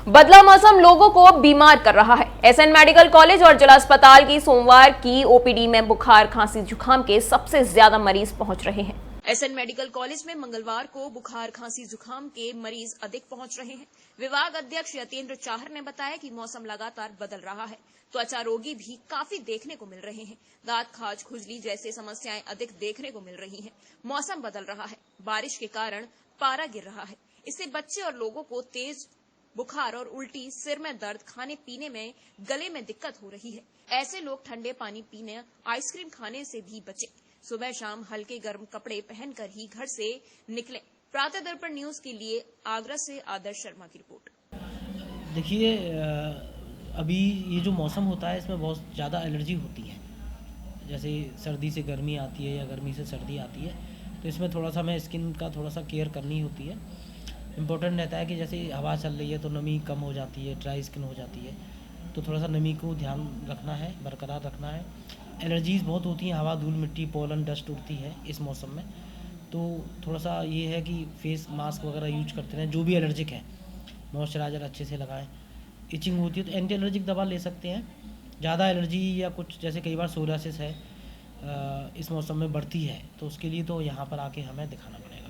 बदला मौसम लोगों को बीमार कर रहा है। एसएन मेडिकल कॉलेज और जिला अस्पताल की सोमवार की ओपीडी में बुखार, खांसी, जुकाम के सबसे ज्यादा मरीज पहुंच रहे हैं। एसएन मेडिकल कॉलेज में मंगलवार को बुखार, खांसी, जुकाम के मरीज अधिक पहुंच रहे हैं। विभाग अध्यक्ष यतेंद्र चाहर ने बताया कि मौसम लगातार बदल रहा है। त्वचा रोगी भी काफी देखने को मिल रहे हैं। दांत, खाज, खुजली जैसे समस्याएं अधिक देखने को मिल रही हैं। मौसम बदल रहा है, बारिश के कारण पारा गिर रहा है। इससे बच्चे और लोगों को तेज बुखार और उल्टी, सिर में दर्द, खाने पीने में, गले में दिक्कत हो रही है। ऐसे लोग ठंडे पानी पीने, आइसक्रीम खाने से भी बचें। सुबह शाम हल्के गर्म कपड़े पहनकर ही घर से निकलें। प्रातः दर्पण न्यूज के लिए आगरा से आदर्श शर्मा की रिपोर्ट। देखिए, अभी ये जो मौसम होता है इसमें बहुत ज़्यादा एलर्जी होती है। जैसे सर्दी से गर्मी आती है या गर्मी से सर्दी आती है, तो इसमें थोड़ा सा हमें स्किन का थोड़ा सा केयर करनी होती है। इम्पोर्टेंट रहता है कि जैसे हवा चल रही है तो नमी कम हो जाती है, ड्राई स्किन हो जाती है, तो थोड़ा सा नमी को ध्यान रखना है, बरकरार रखना है। एलर्जीज़ बहुत होती हैं, हवा, धूल, मिट्टी, पोलन, डस्ट उड़ती है इस मौसम में, तो थोड़ा सा ये है कि फेस मास्क वगैरह यूज करते रहें। जो भी एलर्जिक है, मॉइस्चराइज़र अच्छे से लगाएं। इचिंग होती है तो एंटी एलर्जिक दवा ले सकते हैं। ज़्यादा एलर्जी या कुछ जैसे कई बार सोरियासिस है इस मौसम में बढ़ती है, तो उसके लिए तो यहाँ पर आके हमें दिखाना पड़ेगा।